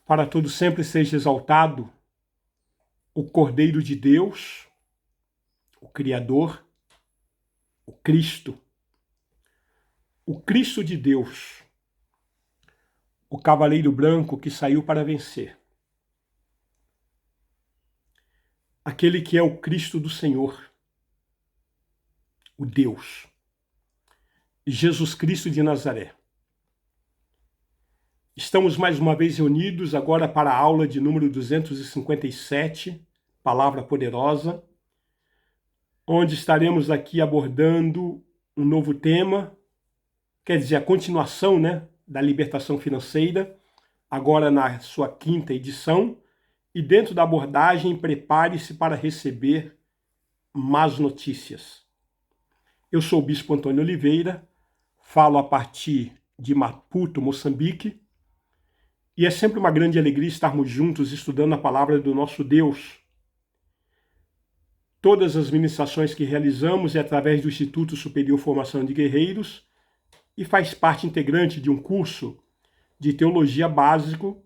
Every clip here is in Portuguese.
Para todo sempre seja exaltado o Cordeiro de Deus, o Criador, o Cristo de Deus, o Cavaleiro Branco que saiu para vencer. Aquele que é o Cristo do Senhor, o Deus, Jesus Cristo de Nazaré. Estamos mais uma vez reunidos agora para a aula de número 257, Palavra Poderosa, onde estaremos aqui abordando um novo tema, quer dizer, a continuação, da libertação financeira, agora na sua 5ª edição, e dentro da abordagem, prepare-se para receber más notícias. Eu sou o Bispo Antônio Oliveira, falo a partir de Maputo, Moçambique, e é sempre uma grande alegria estarmos juntos estudando a palavra do nosso Deus. Todas as ministrações que realizamos é através do Instituto Superior Formação de Guerreiros e faz parte integrante de um curso de teologia básico,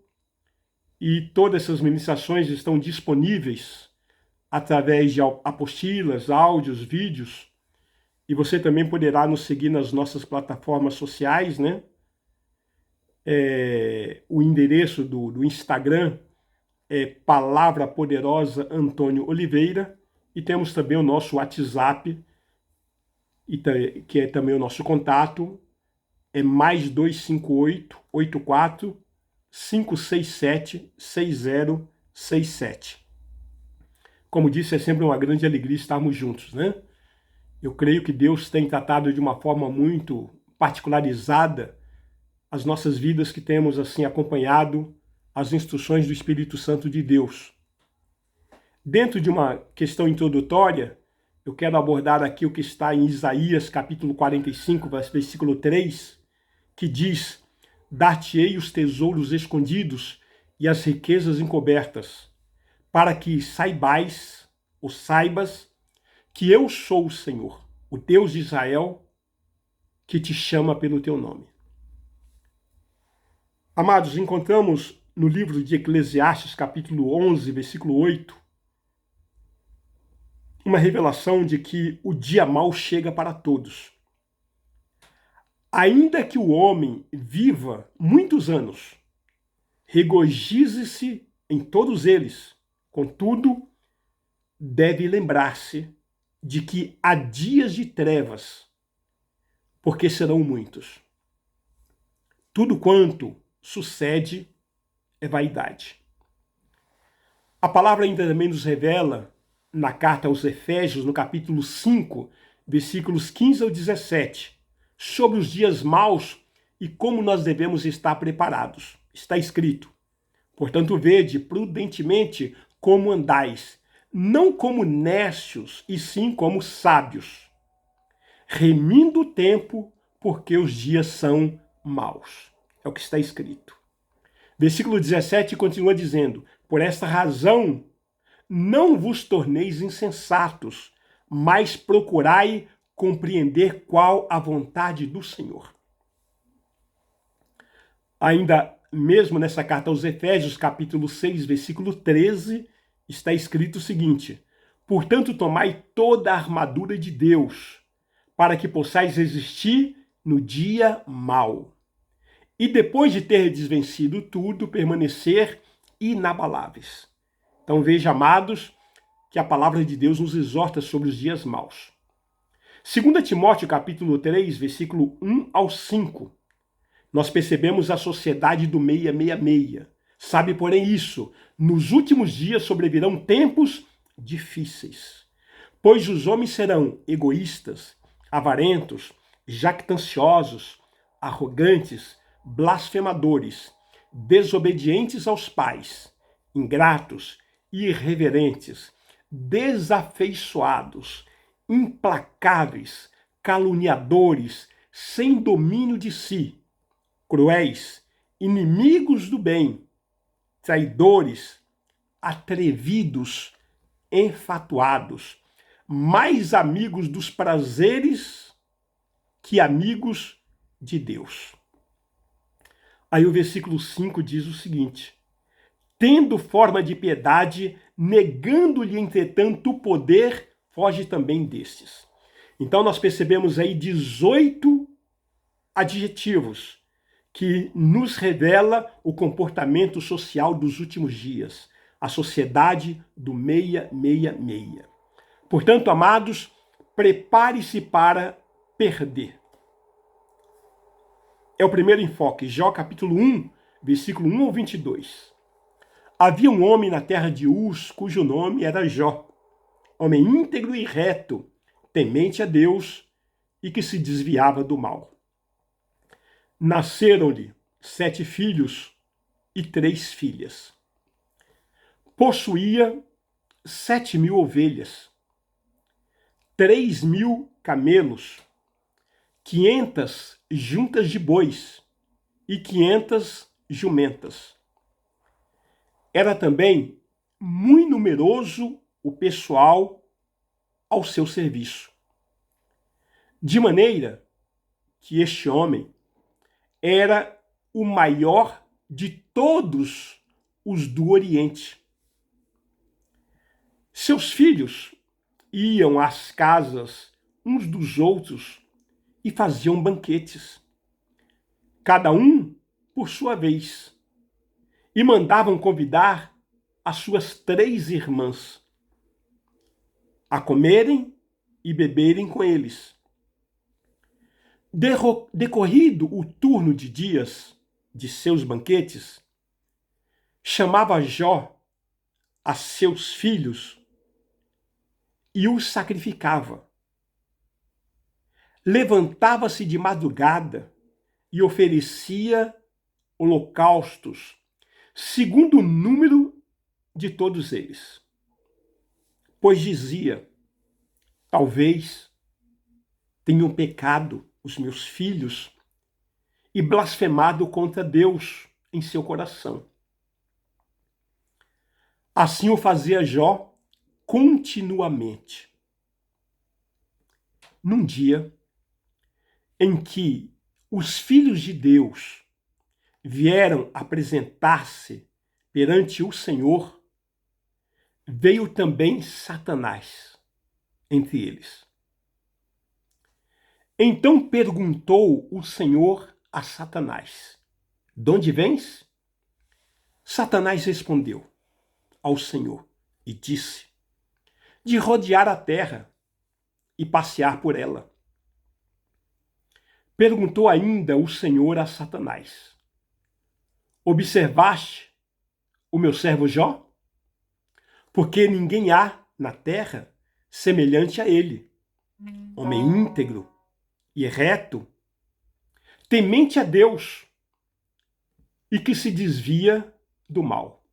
e todas essas ministrações estão disponíveis através de apostilas, áudios, vídeos, e você também poderá nos seguir nas nossas plataformas sociais, o endereço do Instagram é Palavra Poderosa Antônio Oliveira, e temos também o nosso WhatsApp, que é também o nosso contato, é mais 258 84 567 6067. Como disse, é sempre uma grande alegria estarmos juntos, Eu creio que Deus tem tratado de uma forma muito particularizada as nossas vidas, que temos assim acompanhado as instruções do Espírito Santo de Deus. Dentro de uma questão introdutória, eu quero abordar aqui o que está em Isaías capítulo 45, versículo 3, que diz: dar-te-ei os tesouros escondidos e as riquezas encobertas, para que saibas, que eu sou o Senhor, o Deus de Israel, que te chama pelo teu nome. Amados, encontramos no livro de Eclesiastes, capítulo 11, versículo 8, uma revelação de que o dia mau chega para todos. Ainda que o homem viva muitos anos, regozije-se em todos eles, contudo, deve lembrar-se de que há dias de trevas, porque serão muitos. Tudo quanto sucede é vaidade. A palavra ainda também nos revela, na carta aos Efésios, no capítulo 5, versículos 15 ao 17, sobre os dias maus e como nós devemos estar preparados. Está escrito: portanto, vede prudentemente como andais, não como néscios, e sim como sábios, remindo o tempo, porque os dias são maus. É o que está escrito. Versículo 17 continua dizendo: por esta razão, não vos torneis insensatos, mas procurai compreender qual a vontade do Senhor. Ainda mesmo nessa carta aos Efésios, capítulo 6, versículo 13, está escrito o seguinte: portanto, tomai toda a armadura de Deus, para que possais resistir no dia mau. E depois de ter desvencido tudo, permanecer inabaláveis. Então veja, amados, que a palavra de Deus nos exorta sobre os dias maus. 2 Timóteo, capítulo 3, versículo 1 ao 5. Nós percebemos a sociedade do 666. Sabe, porém, isso: nos últimos dias sobrevirão tempos difíceis, pois os homens serão egoístas, avarentos, jactanciosos, arrogantes, blasfemadores, desobedientes aos pais, ingratos, irreverentes, desafeiçoados, implacáveis, caluniadores, sem domínio de si, cruéis, inimigos do bem, traidores, atrevidos, enfatuados, mais amigos dos prazeres que amigos de Deus. Aí o versículo 5 diz o seguinte: tendo forma de piedade, negando-lhe, entretanto, o poder, foge também destes. Então nós percebemos aí 18 adjetivos que nos revela o comportamento social dos últimos dias, a sociedade do 666. Portanto, amados, prepare-se para perder. É o primeiro enfoque, Jó capítulo 1, versículo 1 ao 22. Havia um homem na terra de Uz, cujo nome era Jó, homem íntegro e reto, temente a Deus e que se desviava do mal. Nasceram-lhe 7 filhos e 3 filhas. Possuía 7.000 ovelhas, 3.000 camelos, 500 juntas de bois e 500 jumentas. Era também muito numeroso o pessoal ao seu serviço. De maneira que este homem era o maior de todos os do Oriente. Seus filhos iam às casas uns dos outros e faziam banquetes, cada um por sua vez, e mandavam convidar as suas 3 irmãs a comerem e beberem com eles. Decorrido o turno de dias de seus banquetes, chamava Jó a seus filhos e os sacrificava. Levantava-se de madrugada e oferecia holocaustos, segundo o número de todos eles. Pois dizia: talvez tenham pecado os meus filhos e blasfemado contra Deus em seu coração. Assim o fazia Jó continuamente. Num dia em que os filhos de Deus vieram apresentar-se perante o Senhor, veio também Satanás entre eles. Então perguntou o Senhor a Satanás: de onde vens? Satanás respondeu ao Senhor e disse: de rodear a terra e passear por ela. Perguntou ainda o Senhor a Satanás: observaste o meu servo Jó? Porque ninguém há na terra semelhante a ele, homem íntegro e reto, temente a Deus e que se desvia do mal.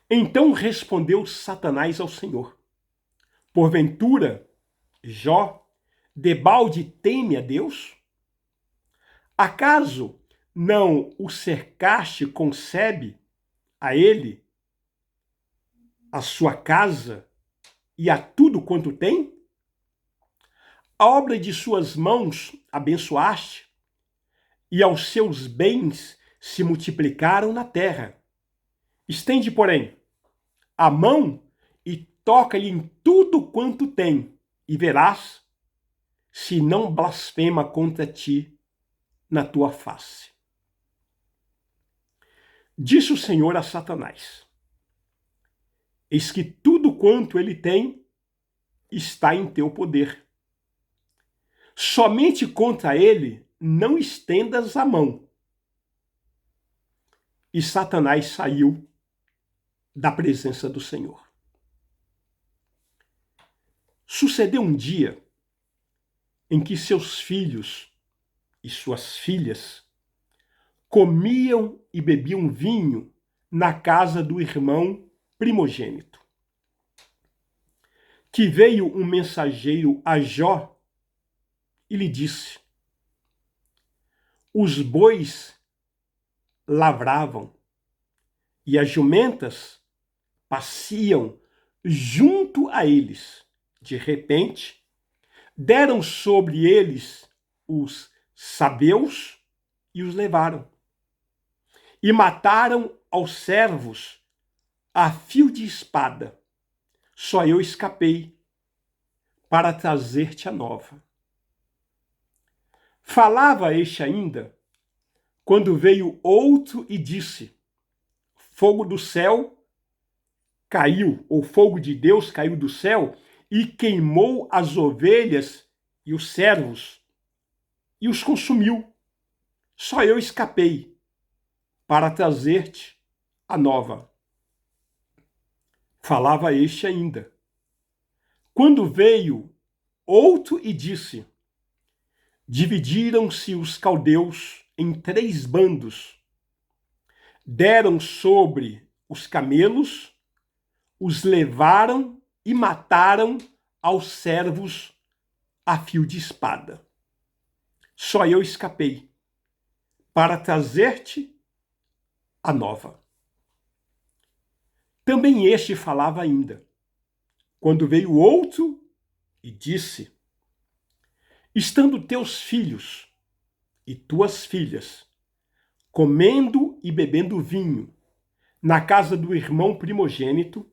Então respondeu Satanás ao Senhor: porventura, Jó, debalde teme a Deus? Acaso não o cercaste com sebe a ele, a sua casa e a tudo quanto tem? A obra de suas mãos abençoaste, e aos seus bens se multiplicaram na terra. Estende, porém, a mão e toca-lhe em tudo quanto tem, e verás se não blasfema contra ti na tua face. Disse o Senhor a Satanás: eis que tudo quanto ele tem está em teu poder. Somente contra ele não estendas a mão. E Satanás saiu da presença do Senhor. Sucedeu um dia em que seus filhos e suas filhas comiam e bebiam vinho na casa do irmão primogênito. Que veio um mensageiro a Jó e lhe disse: os bois lavravam e as jumentas pasciam junto a eles. De repente, deram sobre eles os sabeus e os levaram. e mataram aos servos a fio de espada. Só eu escapei para trazer-te a nova. Falava este ainda, quando veio outro e disse: fogo do céu caiu, ou fogo de Deus caiu do céu e queimou as ovelhas e os servos e os consumiu. Só eu escapei para trazer-te a nova. Falava este ainda, quando veio outro e disse: dividiram-se os caldeus em 3 bandos, deram sobre os camelos, os levaram e mataram aos servos a fio de espada. Só eu escapei para trazer-te a nova. Também este falava ainda, quando veio outro e disse: estando teus filhos e tuas filhas comendo e bebendo vinho na casa do irmão primogênito,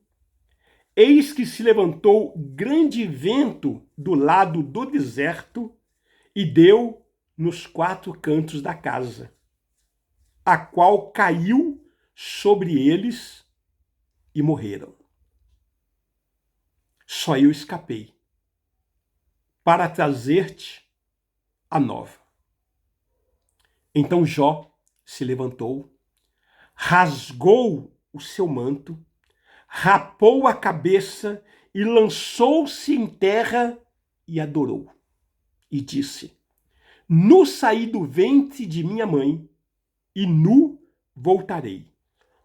eis que se levantou grande vento do lado do deserto e deu nos 4 cantos da casa, a qual caiu sobre eles e morreram. Só eu escapei para trazer-te a nova. Então Jó se levantou, rasgou o seu manto, rapou a cabeça e lançou-se em terra e adorou. E disse: nu saí do ventre de minha mãe, e nu voltarei.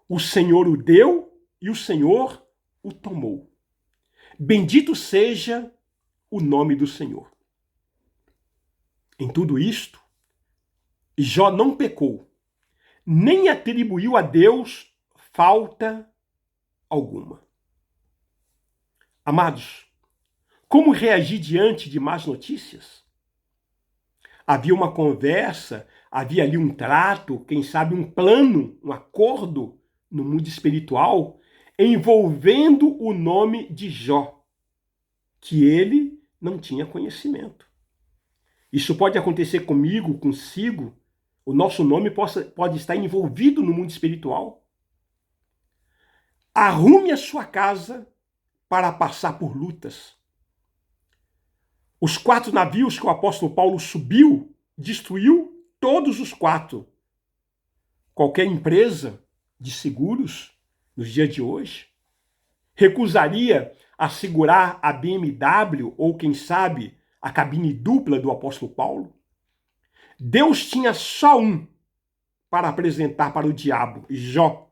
O Senhor o deu e o Senhor o tomou. Bendito seja o nome do Senhor. Em tudo isto, Jó não pecou, nem atribuiu a Deus falta alguma. Amados, como reagir diante de más notícias? Havia uma conversa, havia ali um trato, quem sabe um plano, um acordo no mundo espiritual, envolvendo o nome de Jó, que ele não tinha conhecimento. Isso pode acontecer comigo, consigo. O nosso nome pode estar envolvido no mundo espiritual. Arrume a sua casa para passar por lutas. Os 4 navios que o apóstolo Paulo subiu, destruiu todos os 4. Qualquer empresa de seguros, nos dias de hoje, recusaria assegurar a BMW ou, quem sabe, a cabine dupla do apóstolo Paulo? Deus tinha só um para apresentar para o diabo, Jó.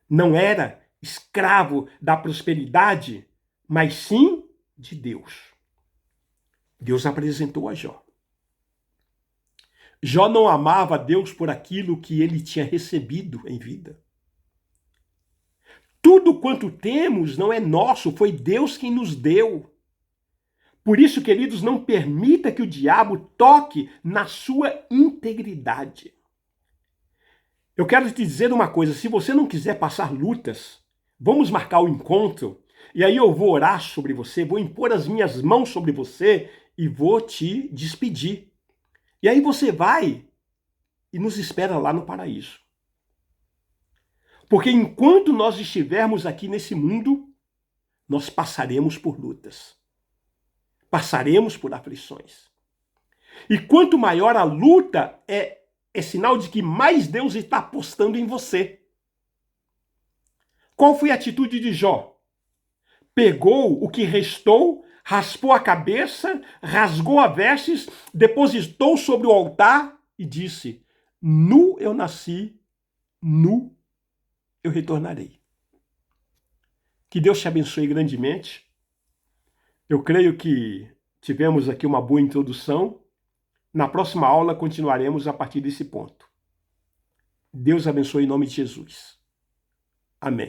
Não era escravo da prosperidade, mas sim de Deus. Deus apresentou a Jó. Jó não amava a Deus por aquilo que ele tinha recebido em vida. Tudo quanto temos não é nosso, foi Deus quem nos deu. Por isso, queridos, não permita que o diabo toque na sua integridade. Eu quero te dizer uma coisa, se você não quiser passar lutas, vamos marcar o encontro, e aí eu vou orar sobre você, vou impor as minhas mãos sobre você e vou te despedir. E aí você vai e nos espera lá no paraíso. Porque enquanto nós estivermos aqui nesse mundo, nós passaremos por lutas. Passaremos por aflições. E quanto maior a luta, é sinal de que mais Deus está apostando em você. Qual foi a atitude de Jó? Pegou o que restou, raspou a cabeça, rasgou as vestes, depositou sobre o altar e disse: nu eu nasci, nu eu retornarei. Que Deus te abençoe grandemente. Eu creio que tivemos aqui uma boa introdução. Na próxima aula continuaremos a partir desse ponto. Deus abençoe em nome de Jesus. Amém.